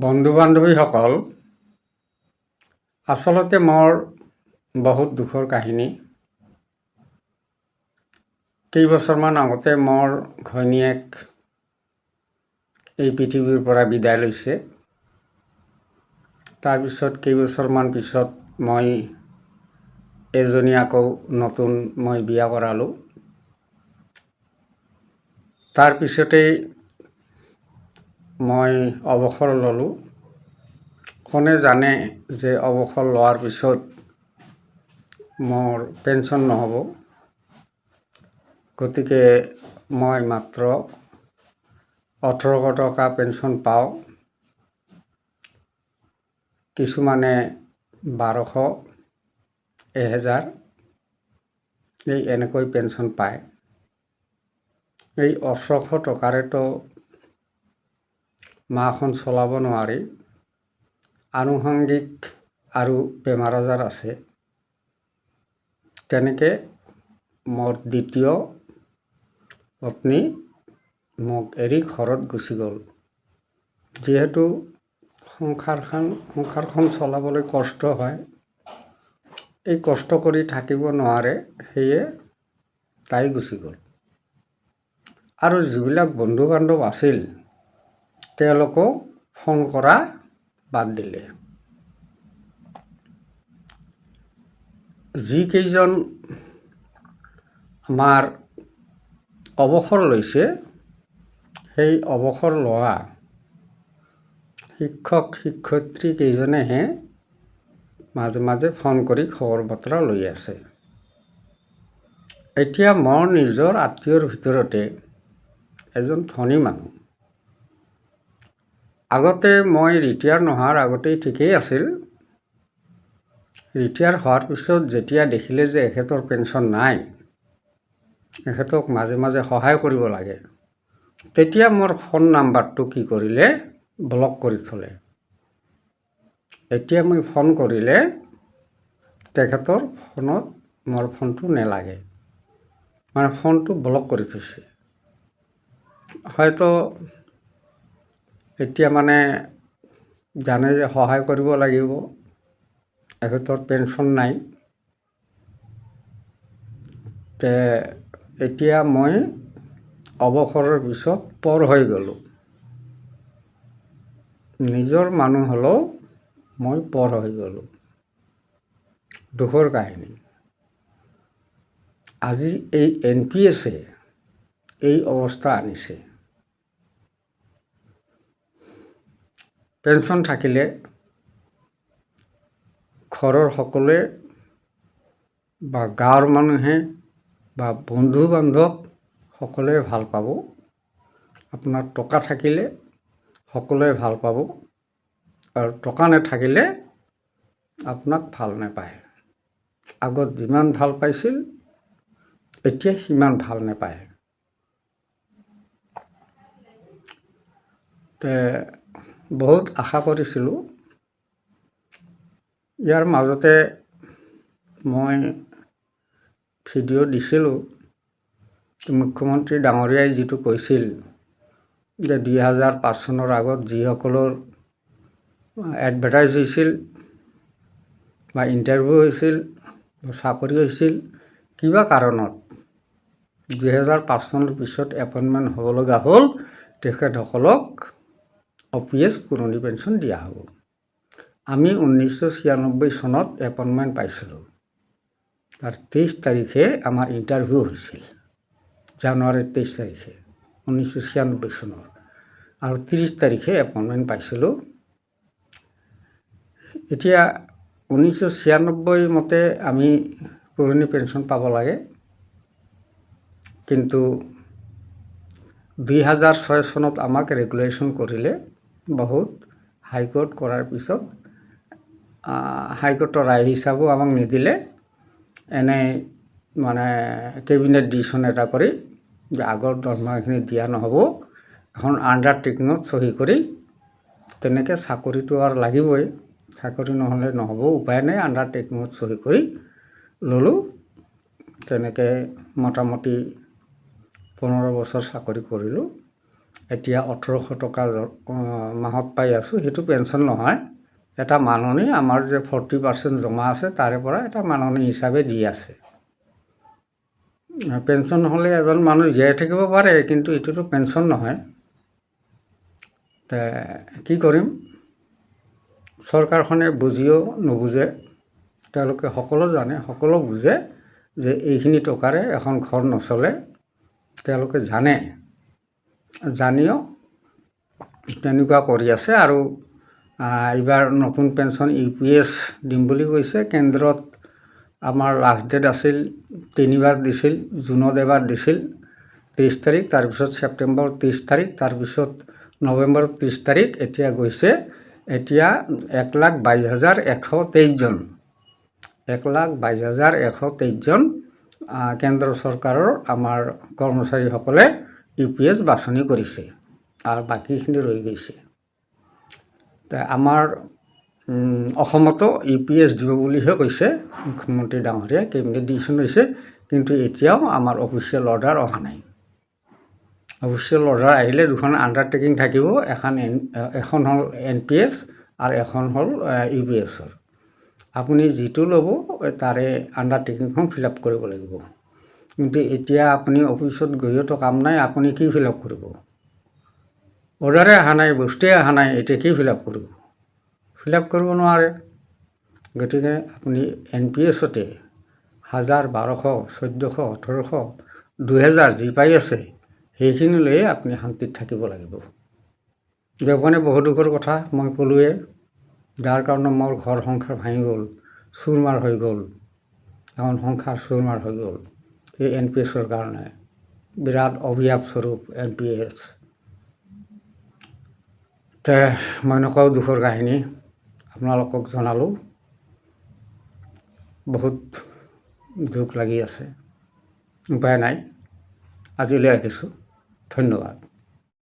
বন্ধু বান্ধৱীসকল, আচলতে মোৰ বহুত দুখৰ কাহিনী। কেইবছৰমান আগতে মোৰ ঘৈণীয়েক এই পৃথিৱীৰ পৰা বিদায় লৈছে। তাৰপিছত কেইবছৰমান পিছত মই এজনী আকৌ নতুন বিয়া কৰালোঁ। তাৰপিছতেই মই অৱসৰ ল'লোঁ। কোনে জানে যে অৱসৰ লোৱাৰ পিছত মোৰ পেঞ্চন নহ'ব। গতিকে মই মাত্ৰ 1800 টকা পেঞ্চন পাওঁ। কিছুমানে 1200, 1000 এই এনেকৈ পেঞ্চন পায়। এই 1800 টকাৰেতো মাহখন চলাব নোৱাৰি। আনুষংগিক আৰু বেমাৰ আজাৰ আছে। তেনেকৈ মোৰ দ্বিতীয় পত্নী মোক এৰি ঘৰত গুচি গ'ল। যিহেতু সংসাৰখন চলাবলৈ কষ্ট হয়, এই কষ্ট কৰি থাকিব নোৱাৰে, সেয়ে তাই গুচি গ'ল। আৰু যিবিলাক বন্ধু বান্ধৱ আছিল তেওঁলোকক ফোন কৰা বাদ দিলে। যিকেইজন আমাৰ অৱসৰ লৈছে, সেই অৱসৰ লোৱা শিক্ষক শিক্ষয়িত্ৰী কেইজনেহে মাজে মাজে ফোন কৰি খবৰ বতৰা লৈ আছে। এতিয়া মোৰ নিজৰ আত্মীয়ৰ ভিতৰতে এজন ধনী মানুহ। আগতে মই ৰিটায়াৰ নোহোৱাৰ আগতেই ঠিকেই আছিল। ৰিটায়াৰ হোৱাৰ পিছত যেতিয়া দেখিলে যে এখেতৰ পেঞ্চন নাই, এখেতক মাজে মাজে সহায় কৰিব লাগে, তেতিয়া মোৰ ফোন নাম্বাৰটো কি কৰিলে, ব্লক কৰি থ'লে। এতিয়া মই ফোন কৰিলে তেখেতৰ ফোনত মোৰ ফোনটো নেলাগে, মানে ফোনটো ব্লক কৰি থৈছে। হয়তো এতিয়া জানে যে সহায় কৰিব লাগিব, এখেতৰ পেঞ্চন নাই। এতিয়া মই অৱসৰৰ পিছত পৰ হৈ গ'লোঁ। নিজৰ মানুহ হ'লেও মই পৰ হৈ গ'লোঁ। দুখৰ কাহিনী। আজি এই NPS-এ এই অৱস্থা আনিছে। পেঞ্চন থাকিলে ঘৰৰ সকলোৱে বা গাঁৱৰ মানুহে বা বন্ধু বান্ধৱ সকলোৱে ভাল পাব। আপোনাৰ টকা থাকিলে সকলোৱে ভাল পাব, আৰু টকা নাথাকিলে আপোনাক ভাল নাপায়। আগত যিমান ভাল পাইছিল, এতিয়া সিমান ভাল নাপায়। বহুত আশা কৰিছিলোঁ। ইয়াৰ মাজতে মই ভিডিঅ' দিছিলোঁ। মুখ্যমন্ত্ৰী ডাঙৰীয়াই যিটো কৈছিল যে 2005 চনৰ আগত যিসকলৰ এডভাৰটাইজ হৈছিল বা ইণ্টাৰভিউ হৈছিল, চাকৰি হৈছিল, কিবা কাৰণত 2005 চনৰ পিছত এপইণ্টমেণ্ট হ'ব লগা হ'ল, তেখেতসকলক OPS পুৰণি পেঞ্চন দিয়া হ'ব। আমি 1996 চনত এপইণ্টমেণ্ট পাইছিলোঁ। তাৰ 23 তাৰিখে আমাৰ ইণ্টাৰভিউ হৈছিল, জানুৱাৰীৰ 23 তাৰিখে 1996 চনৰ, আৰু 30 তাৰিখে এপইণ্টমেণ্ট পাইছিলোঁ। এতিয়া 1996 মতে আমি পুৰণি পেঞ্চন পাব লাগে, কিন্তু 2006 চনত আমাক ৰেগুলেশ্যন কৰিলে। বহুত হাইকোৰ্ট কৰাৰ পিছত হাইকোৰ্টৰ ৰায় হিচাপেও আমাক নিদিলে। কেবিনেট ডিচিশ্যন এটা কৰি যে আগৰ দৰমহাখিনি দিয়া নহ'ব, এখন আণ্ডাৰটেকিঙত চহী কৰি, তেনেকৈ চাকৰিটো আৰু লাগিবই, চাকৰি নহ'লে নহ'ব, উপায় নাই, আণ্ডাৰটেকিঙত চহী কৰি ল'লোঁ। তেনেকৈ মোটামুটি 15 বছৰ চাকৰি কৰিলোঁ। এতিয়া 1800 টকা মাহত পাই আছোঁ, সেইটো পেঞ্চন নহয়, এটা মাননি আমাৰ যে 40% জমা আছে তাৰে পৰা এটা মাননি হিচাপে দি আছে। পেঞ্চন হ'লে এজন মানুহ জীয়াই থাকিব পাৰে, কিন্তু এইটোতো পেঞ্চন নহয়। কি কৰিম, চৰকাৰখনে বুজিও নুবুজে, তেওঁলোকে সকলো জানে, সকলো বুজে যে এইখিনি টকাৰে এখন ঘৰ নচলে, তেওঁলোকে জানে, জানিও তেনেকুৱা কৰি আছে। আৰু এইবাৰ নতুন পেঞ্চন UPS দিম বুলি কৈছে। কেন্দ্ৰত আমাৰ লাষ্ট ডেট আছিল, 3বাৰ দিছিল, জুনত এবাৰ দিছিল 30 তাৰিখ, তাৰপিছত ছেপ্টেম্বৰ 30 তাৰিখ, তাৰপিছত নৱেম্বৰ 30 তাৰিখ, এতিয়া গৈছে। এতিয়া 1,22,123 জন, 1,22,123 জন কেন্দ্ৰ চৰকাৰৰ আমাৰ কৰ্মচাৰীসকলে UPS বাছনি কৰিছে, আৰু বাকীখিনি ৰৈ গৈছে। আমাৰ অসমতো UPS দিব বুলিহে কৈছে মুখ্যমন্ত্ৰী ডাঙৰীয়া, কেবিনেট ডিচিশ্যন হৈছে, কিন্তু এতিয়াও আমাৰ অফিচিয়েল অৰ্ডাৰ অহা নাই। অফিচিয়েল অৰ্ডাৰ আহিলে দুখন আণ্ডাৰটেকিং থাকিব, এখন হ'ল NPS আৰু এখন হ'ল UPSৰ। আপুনি যিটো ল'ব তাৰে আণ্ডাৰটেকিংখন ফিল আপ কৰিব লাগিব। কিন্তু এতিয়া আপুনি অফিচত গৈওতো কাম নাই, আপুনি কি ফিল আপ কৰিব? অৰ্ডাৰে অহা নাই, বস্তুৱে অহা নাই, এতিয়া কি ফিল আপ কৰিব? ফিল আপ কৰিব নোৱাৰে। গতিকে আপুনি NPSতে 1000, 1200, 1400, 1800, 2000 যি পাই আছে সেইখিনি লৈয়ে আপুনি শান্তিত থাকিব লাগিব। মানে বহু দুখৰ কথা মই ক'লোৱে, যাৰ কাৰণে মোৰ ঘৰ সংসাৰ ভাঙি গ'ল, চুৰমাৰ হৈ গ'ল, এখন সংসাৰ চুৰমাৰ হৈ গ'ল এই NPSৰ কাৰণে। বিৰাট অভিশাপ স্বৰূপ NPS। মই নকওঁ দুখৰ কাহিনী, আপোনালোকক জনালোঁ। বহুত দুখ লাগি আছে, উপায় নাই। আজিলৈ ৰাখিছোঁ, ধন্যবাদ।